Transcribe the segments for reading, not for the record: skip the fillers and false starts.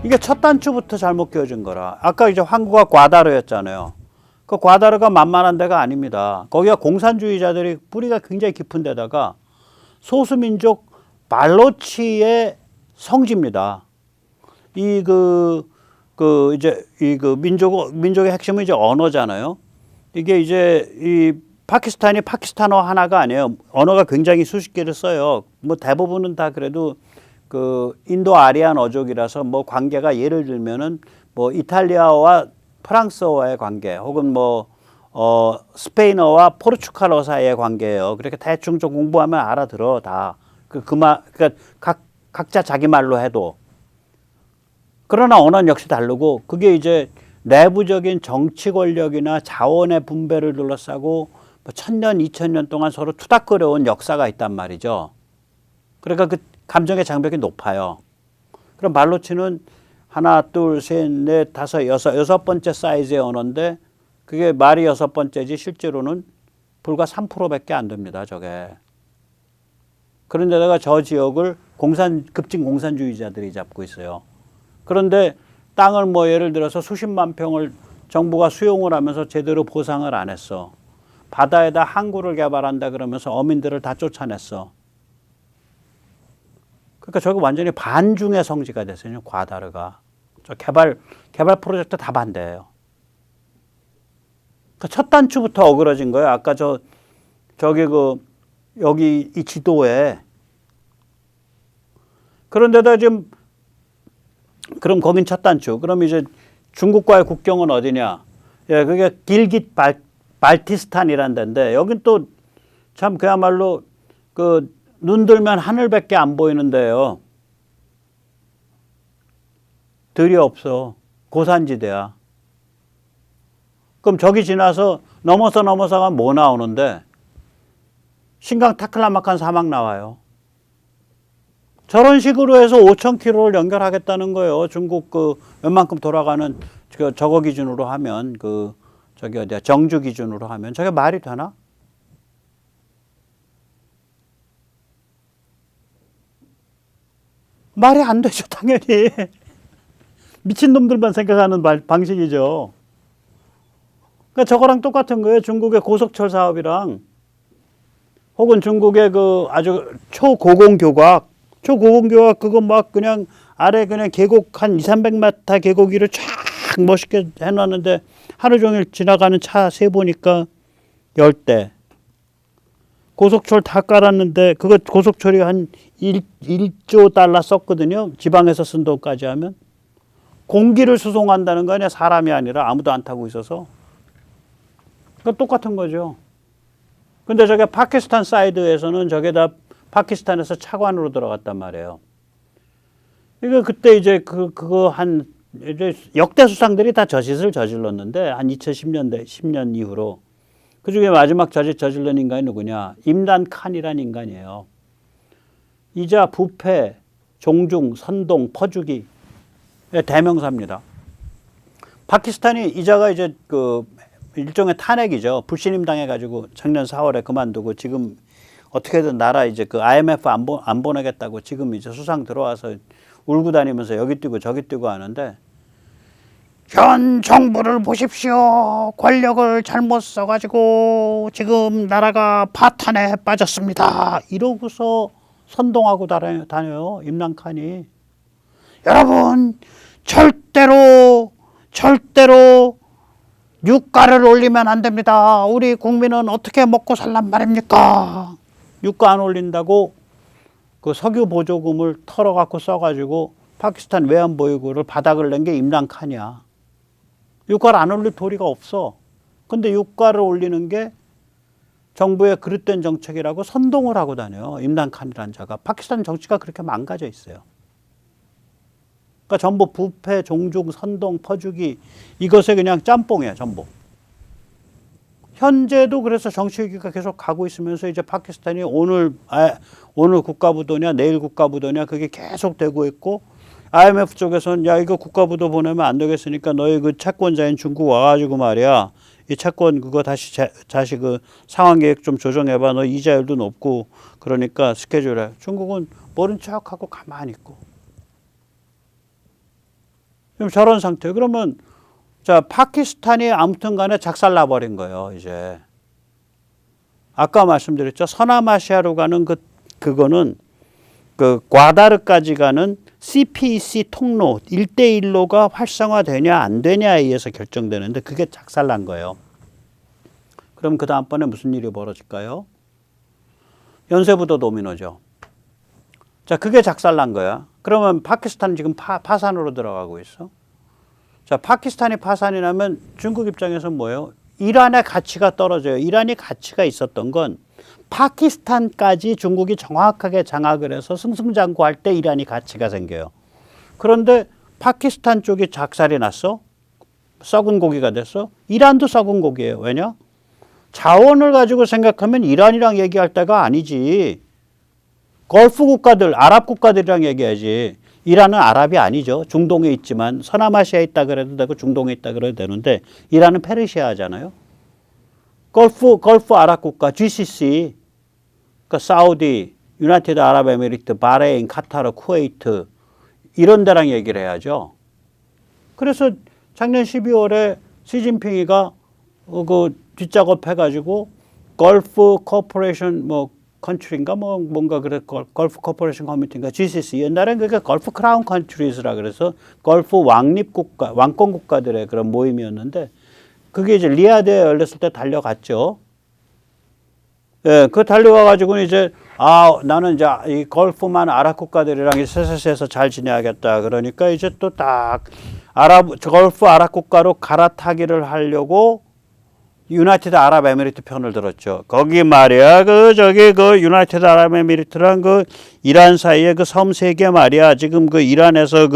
이게 첫 단추부터 잘못 끼워진 거라. 아까 이제 항구가 과다르였잖아요. 그 과다르가 만만한 데가 아닙니다. 거기가 공산주의자들이 뿌리가 굉장히 깊은 데다가 소수민족 발로치의 성지입니다. 민족의 핵심은 이제 언어잖아요. 이게 이제 이 파키스탄이 파키스탄어 하나가 아니에요. 언어가 굉장히 수십 개를 써요. 뭐 대부분은 다 그래도 그 인도 아리안 어족이라서 뭐 관계가 예를 들면은 뭐 이탈리아와 프랑스어와의 관계 혹은 스페인어와 포르투갈어 사이의 관계예요. 그렇게 대충 좀 공부하면 알아들어 다. 그러니까 각자 자기 말로 해도. 그러나 언어는 역시 다르고 그게 이제 내부적인 정치 권력이나 자원의 분배를 둘러싸고 1000년, 2000년 동안 서로 투닥거려온 역사가 있단 말이죠. 그러니까 그 감정의 장벽이 높아요. 그럼 발로치는 하나, 둘, 셋, 넷, 다섯, 여섯 번째 사이즈의 언어인데 그게 말이 여섯 번째지 실제로는 불과 3%밖에 안 됩니다. 저게. 그런데다가 저 지역을 급진 공산주의자들이 잡고 있어요. 그런데 땅을 뭐 예를 들어서 수십만 평을 정부가 수용을 하면서 제대로 보상을 안 했어. 바다에다 항구를 개발한다 그러면서 어민들을 다 쫓아냈어. 그러니까 저거 완전히 반중의 성지가 됐어요. 과다르가. 저 개발 프로젝트 다 반대예요. 그러니까 첫 단추부터 어그러진 거예요. 아까 여기 이 지도에. 그런데다 지금 그럼 거긴 첫 단추. 그럼 이제 중국과의 국경은 어디냐? 예, 그게 길깃 발티스탄이란 데인데 여긴 또 참 그야말로 눈 들면 하늘밖에 안 보이는데요. 들이 없어. 고산지대야. 그럼 저기 지나서 넘어서 가면 뭐 나오는데? 신강 타클라마칸 사막 나와요. 저런 식으로 해서 5,000km를 연결하겠다는 거예요. 중국 웬만큼 돌아가는 저거 기준으로 하면 정주 기준으로 하면 저게 말이 되나? 말이 안 되죠, 당연히. 미친놈들만 생각하는 방식이죠. 그러니까 저거랑 똑같은 거예요. 중국의 고속철 사업이랑 혹은 중국의 아주 초고공교각 그거 막 그냥 아래 그냥 계곡 한 200~300m 계곡 위를 쫙 멋있게 해놨는데 하루 종일 지나가는 차 세 보니까 10대. 고속철 다 깔았는데 그거 고속철이 한 1조 달러 썼거든요. 지방에서 쓴 돈까지 하면. 공기를 수송한다는 거 아니야. 사람이 아니라 아무도 안 타고 있어서. 그거 똑같은 거죠. 근데 저게 파키스탄 사이드에서는 저게 다 파키스탄에서 차관으로 들어갔단 말이에요. 이거 그때 이제 이제 역대 수상들이 다 저 짓을 저질렀는데 한 2010년대 10년 이후로 그 중에 마지막 저질른 인간이 누구냐? 임란 칸이라는 인간이에요. 이자 부패, 종중, 선동, 퍼주기의 대명사입니다. 파키스탄이 이자가 이제 일종의 탄핵이죠. 불신임 당해가지고 작년 4월에 그만두고 지금 어떻게든 나라 이제 IMF 안 보내겠다고 지금 이제 수상 들어와서 울고 다니면서 여기 뛰고 저기 뛰고 하는데 현 정부를 보십시오. 권력을 잘못 써가지고 지금 나라가 파탄에 빠졌습니다. 이러고서 선동하고 다녀요. 임란칸이. 여러분 절대로 유가를 올리면 안 됩니다. 우리 국민은 어떻게 먹고 살란 말입니까? 유가 안 올린다고 그 석유 보조금을 털어갖고 써가지고 파키스탄 외환보유고를 바닥을 낸 게 임란칸이야. 유가를 안 올릴 도리가 없어. 근데 유가를 올리는 게 정부의 그릇된 정책이라고 선동을 하고 다녀요. 임란칸이라는 자가. 파키스탄 정치가 그렇게 망가져 있어요. 그러니까 전부 부패, 종중, 선동, 퍼주기 이것에 그냥 짬뽕이에요. 전부. 현재도 그래서 정치 위기가 계속 가고 있으면서 이제 파키스탄이 오늘 국가부도냐 내일 국가부도냐 그게 계속 되고 있고 IMF 쪽에서는 야 이거 국가부도 보내면 안 되겠으니까 너희 그 채권자인 중국 와가지고 말이야 이 채권 그거 다시 그 상환 계획 좀 조정해봐. 너 이자율도 높고 그러니까 스케줄에. 중국은 모른 척하고 가만히 있고. 지금 저런 상태. 그러면 자, 파키스탄이 아무튼 간에 작살나 버린 거예요, 이제. 아까 말씀드렸죠. 서남아시아로 가는 그거는 그 과다르까지 가는 CPEC 통로 1대1로가 활성화되냐 안 되냐에 의해서 결정되는데 그게 작살난 거예요. 그럼 그 다음번에 무슨 일이 벌어질까요? 연쇄부도 도미노죠. 자, 그게 작살난 거야. 그러면 파키스탄은 지금 파산으로 들어가고 있어. 자, 파키스탄이 파산이 나면 중국 입장에서는 뭐예요? 이란의 가치가 떨어져요. 이란이 가치가 있었던 건 파키스탄까지 중국이 정확하게 장악을 해서 승승장구할 때 이란이 가치가 생겨요. 그런데 파키스탄 쪽이 작살이 났어. 썩은 고기가 됐어. 이란도 썩은 고기예요. 왜냐? 자원을 가지고 생각하면 이란이랑 얘기할 때가 아니지. 걸프 국가들, 아랍 국가들이랑 얘기해야지. 이란은 아랍이 아니죠. 중동에 있지만 서남아시아에 있다 그래도 되고 중동에 있다 그래도 되는데 이란은 페르시아잖아요. 걸프 아랍 국가 GCC, 그러니까 사우디, 유나이티드 아랍에미리트, 바레인, 카타르, 쿠웨이트 이런 데랑 얘기를 해야죠. 그래서 작년 12월에 시진핑이가 그 뒷작업 해가지고 걸프 코퍼레이션 컨트리인가 뭔가 그래 걸프 코퍼레이션 커뮤니티인가 GCC 옛날엔 그게 걸프 크라운 컨트리즈라 그래서 걸프 왕립 국가 왕권 국가들의 그런 모임이었는데 그게 이제 리야드에 열렸을 때 달려갔죠. 예, 그 달려가 가지고는 이제 나는 이제 이 걸프만 아랍 국가들이랑 셋셋에서 잘 지내야겠다. 그러니까 이제 또 딱 걸프 아랍 국가로 갈아타기를 하려고 유나이티드 아랍에미리트 편을 들었죠. 거기 말이야, 그 유나이티드 아랍에미리트랑 그 이란 사이에 그 섬 세 개 말이야. 지금 그 이란에서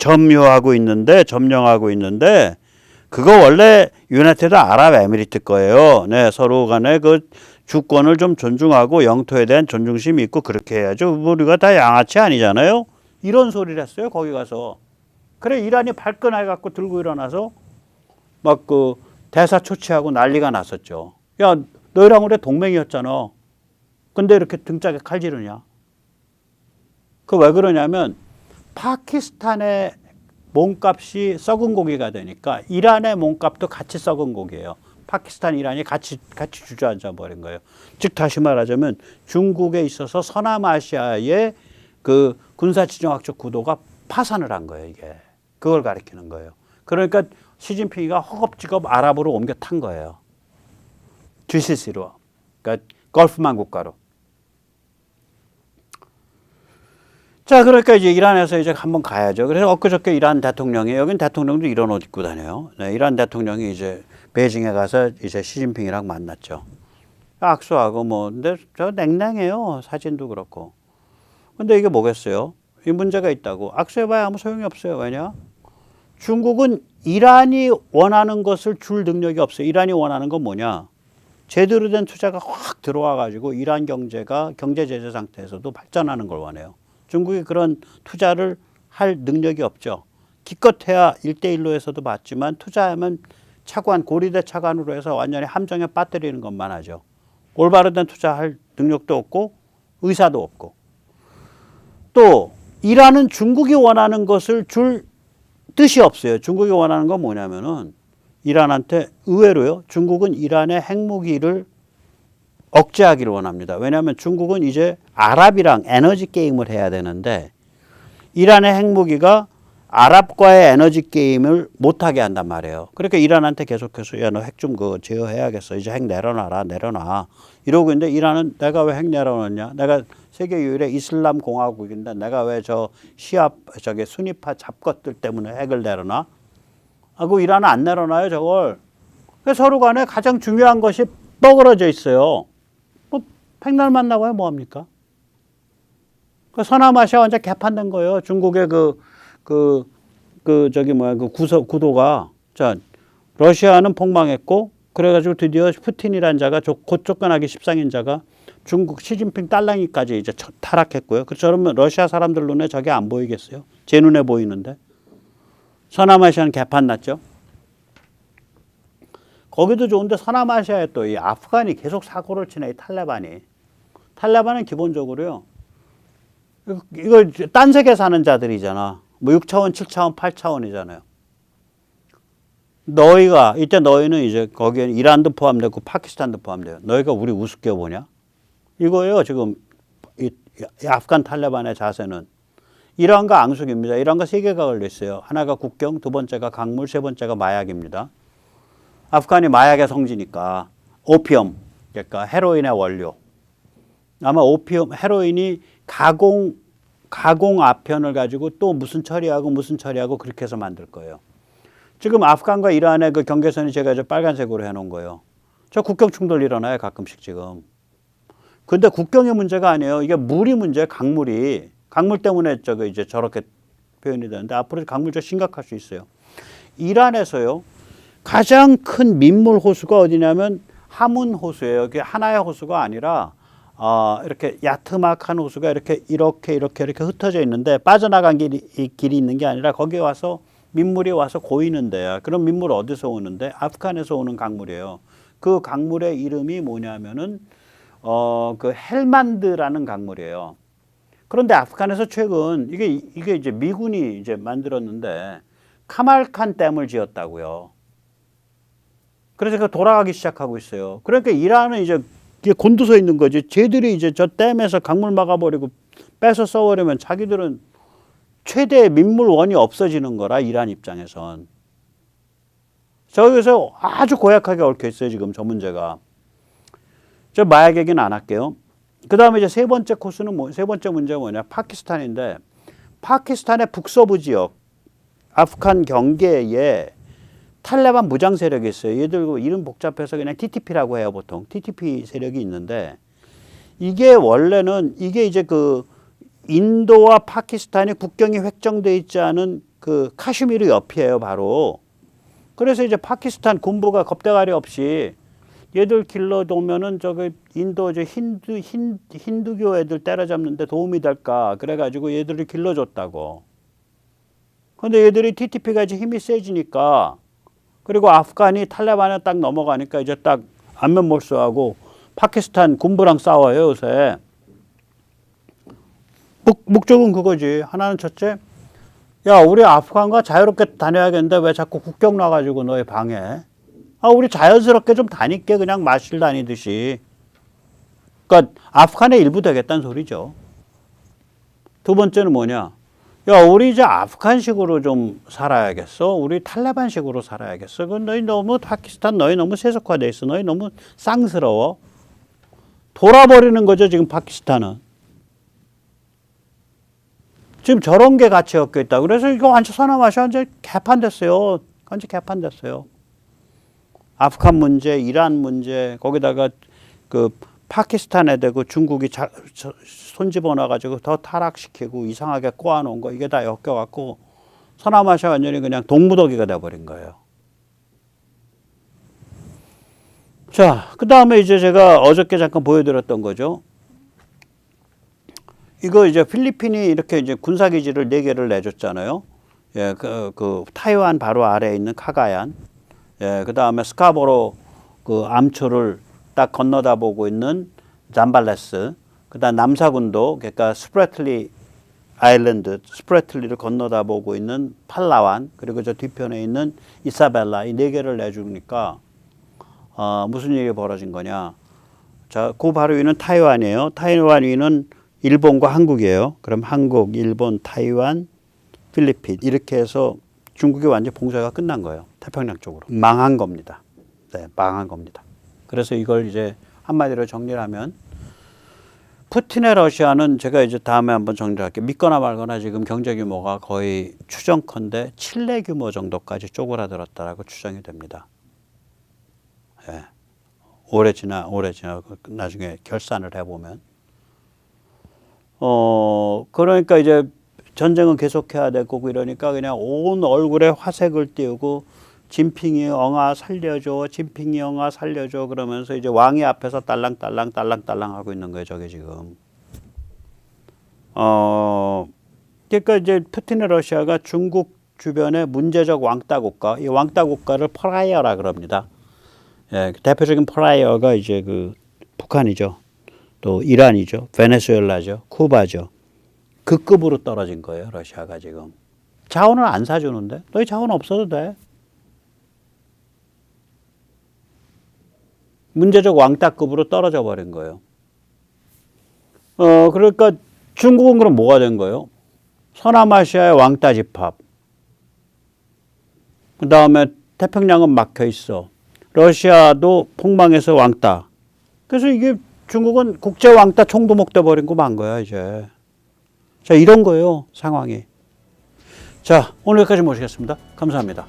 점령하고 있는데, 그거 원래 유나이티드 아랍에미리트 거예요. 네, 서로 간에 그 주권을 좀 존중하고 영토에 대한 존중심이 있고 그렇게 해야죠. 우리가 다 양아치 아니잖아요. 이런 소리를 했어요, 거기 가서. 그래, 이란이 발끈해갖고 들고 일어나서 막 대사 초치하고 난리가 났었죠. 야, 너희랑 우리 동맹이었잖아. 근데 이렇게 등짝에 칼 지르냐? 그 왜 그러냐면 파키스탄의 몸값이 썩은 고기가 되니까 이란의 몸값도 같이 썩은 고기예요. 파키스탄, 이란이 같이 주저앉아 버린 거예요. 즉 다시 말하자면 중국에 있어서 서남아시아의 그 군사지정학적 구도가 파산을 한 거예요. 이게 그걸 가리키는 거예요. 그러니까 시진핑이가 허겁지겁 아랍으로 옮겨 탄 거예요. GCC로. 그러니까 걸프만 국가로. 자, 그러니까 이제 이란에서 이제 한번 가야죠. 그래서 엊그저께 이란 대통령이, 여긴 대통령도 이런 옷 입고 다녀요. 네, 이란 대통령이 이제 베이징에 가서 이제 시진핑이랑 만났죠. 악수하고 근데 저 냉랭해요. 사진도 그렇고. 근데 이게 뭐겠어요? 이 문제가 있다고. 악수해봐야 아무 소용이 없어요. 왜냐? 중국은 이란이 원하는 것을 줄 능력이 없어요. 이란이 원하는 건 뭐냐? 제대로 된 투자가 확 들어와 가지고 이란 경제가 경제 제재 상태에서도 발전하는 걸 원해요. 중국이 그런 투자를 할 능력이 없죠. 기껏해야 1대1로 해서도 맞지만 투자하면 고리대 차관으로 해서 완전히 함정에 빠뜨리는 것만 하죠. 올바른 된 투자할 능력도 없고 의사도 없고. 또 이란은 중국이 원하는 것을 줄 뜻이 없어요. 중국이 원하는 건 뭐냐면은 이란한테 의외로요. 중국은 이란의 핵무기를 억제하기를 원합니다. 왜냐하면 중국은 이제 아랍이랑 에너지 게임을 해야 되는데 이란의 핵무기가 아랍과의 에너지 게임을 못하게 한단 말이에요. 그러니까 이란한테 계속해서 야, 너 핵 좀 제어해야겠어. 이제 핵 내려놔. 이러고 있는데 이란은 내가 왜 핵 내려놓냐? 내가 세계 유일의 이슬람 공화국인데 내가 왜 수니파 잡것들 때문에 핵을 내려놔? 하고 이란은 안 내려놔요, 저걸. 그래서 서로 간에 가장 중요한 것이 뻐그러져 있어요. 백날 만나고 뭐합니까? 서남아시아 완전 개판된 거예요. 중국의 구도가. 자, 러시아는 폭망했고, 그래가지고 드디어 푸틴이라는 자가 곧 쫓겨나기 십상인 자가 중국 시진핑 딸랑이까지 이제 타락했고요. 그러면 러시아 사람들 눈에 저게 안 보이겠어요? 제 눈에 보이는데. 서남아시아는 개판 났죠. 거기도 좋은데 서남아시아에 또 이 아프간이 계속 사고를 치네, 이 탈레반이. 탈레반은 기본적으로요. 이거 딴 세계 사는 자들이잖아. 뭐 6차원, 7차원, 8차원이잖아요. 너희가 이때 너희는 이제 거기에 이란도 포함되고 파키스탄도 포함돼요. 너희가 우리 우습게 보냐? 이거예요. 지금 이 아프간 탈레반의 자세는 이란과 앙숙입니다. 이란과 세 개가 걸려 있어요. 하나가 국경, 두 번째가 강물, 세 번째가 마약입니다. 아프간이 마약의 성지니까 오피엄, 그러니까 헤로인의 원료. 아마 오피엄, 헤로인이 가공 아편을 가지고 또 무슨 처리하고 그렇게 해서 만들 거예요. 지금 아프간과 이란의 그 경계선이 제가 이제 빨간색으로 해놓은 거예요. 저 국경 충돌 일어나요, 가끔씩 지금. 근데 국경의 문제가 아니에요. 이게 물이 문제예요, 강물이. 강물 때문에 이제 저렇게 표현이 되는데 앞으로 강물 좀 심각할 수 있어요. 이란에서요, 가장 큰 민물 호수가 어디냐면 하문 호수예요. 그게 하나의 호수가 아니라 이렇게 야트막한 호수가 이렇게 흩어져 있는데 빠져나간 길이 있는 게 아니라 거기에 와서 민물이 와서 고이는 데야. 그럼 민물 어디서 오는데? 아프간에서 오는 강물이에요. 그 강물의 이름이 뭐냐면은 그 헬만드라는 강물이에요. 그런데 아프간에서 최근 이게 이제 미군이 이제 만들었는데 카말칸 댐을 지었다고요. 그래서 그 돌아가기 시작하고 있어요. 그러니까 이란은 이제 곤두서 있는 거지. 쟤들이 이제 저 댐에서 강물 막아버리고 빼서 써버리면 자기들은 최대의 민물원이 없어지는 거라, 이란 입장에선. 저기서 아주 고약하게 얽혀 있어요, 지금 저 문제가. 저 마약 얘기는 안 할게요. 그 다음에 이제 세 번째 문제가 뭐냐? 파키스탄인데, 파키스탄의 북서부 지역, 아프간 경계에 탈레반 무장 세력이 있어요. 얘들 이름 복잡해서 그냥 TTP라고 해요, 보통. TTP 세력이 있는데, 이게 원래는, 이게 이제 그 인도와 파키스탄이 국경이 획정돼 있지 않은 그 카슈미르 옆이에요, 바로. 그래서 이제 파키스탄 군부가 겁대가리 없이 얘들 길러놓으면은 저기 인도 저 힌두교 애들 때려잡는데 도움이 될까 그래가지고 얘들을 길러줬다고. 근데 얘들이 TTP가 이제 힘이 세지니까, 그리고 아프간이 탈레반에 딱 넘어가니까 이제 딱 안면 몰수하고 파키스탄 군부랑 싸워요, 요새. 목적은 그거지. 하나는 첫째, 야, 우리 아프간과 자유롭게 다녀야겠는데 왜 자꾸 국경 나가지고 너희 방해? 우리 자연스럽게 좀 다닐게, 그냥 마실 다니듯이. 그러니까 아프간의 일부 되겠다는 소리죠. 두 번째는 뭐냐? 야, 우리 이제 아프간식으로 좀 살아야겠어. 우리 탈레반식으로 살아야겠어. 그 너희 너무 파키스탄 너희 너무 세속화돼 있어. 너희 너무 쌍스러워. 돌아버리는 거죠, 지금 파키스탄은. 지금 저런 게 같이 엮여 있다. 그래서 이거 완전 서남아시아 완전 개판됐어요. 완전 개판됐어요. 아프간 문제, 이란 문제, 거기다가 그 파키스탄에 대고 중국이 손집어 놔가지고 더 타락시키고 이상하게 꼬아놓은 거, 이게 다 엮여갖고 서남아시아 완전히 그냥 동무더기가 돼버린 거예요. 자, 그 다음에 이제 제가 어저께 잠깐 보여드렸던 거죠. 이거 이제 필리핀이 이렇게 이제 군사기지를 4개를 내줬잖아요. 예, 그 타이완 바로 아래에 있는 카가얀. 예, 그 다음에 스카보로 그 암초를 딱 건너다 보고 있는 잠발레스. 그 다음 남사군도, 그러니까 스프레틀리 아일랜드, 스프레틀리를 건너다 보고 있는 팔라완, 그리고 저 뒤편에 있는 이사벨라, 이 4개를 내주니까, 무슨 일이 벌어진 거냐. 자, 그 바로 위는 타이완이에요. 타이완 위는 일본과 한국이에요. 그럼 한국, 일본, 타이완, 필리핀 이렇게 해서 중국이 완전 봉쇄가 끝난 거예요. 태평양 쪽으로. 망한 겁니다. 네, 망한 겁니다. 그래서 이걸 이제 한마디로 정리를 하면, 푸틴의 러시아는 제가 이제 다음에 한번 정리할게요. 믿거나 말거나 지금 경제 규모가 거의 추정컨대 칠레 규모 정도까지 쪼그라들었다라고 추정이 됩니다. 예. 오래 지나 나중에 결산을 해보면. 그러니까 이제 전쟁은 계속해야 될 거고 이러니까 그냥 온 얼굴에 화색을 띄우고 진핑이 엉아 살려줘, 진핑이 엉아 살려줘 그러면서 이제 왕이 앞에서 딸랑딸랑 하고 있는 거예요, 저게 지금. 그러니까 이제 푸틴의 러시아가 중국 주변의 문제적 왕따 국가, 이 왕따 국가를 프라이어라 그럽니다. 예, 대표적인 프라이어가 이제 그 북한이죠. 또 이란이죠. 베네수엘라죠. 쿠바죠. 그 급으로 떨어진 거예요, 러시아가 지금. 자원을 안 사주는데? 너희 자원 없어도 돼. 문제적 왕따급으로 떨어져 버린 거예요. 그러니까 중국은 그럼 뭐가 된 거예요? 서남아시아의 왕따 집합. 그 다음에 태평양은 막혀 있어. 러시아도 폭망해서 왕따. 그래서 이게 중국은 국제 왕따 총두목 돼 버린 거 만 거야, 이제. 자, 이런 거예요, 상황이. 자, 오늘 여기까지 모시겠습니다. 감사합니다.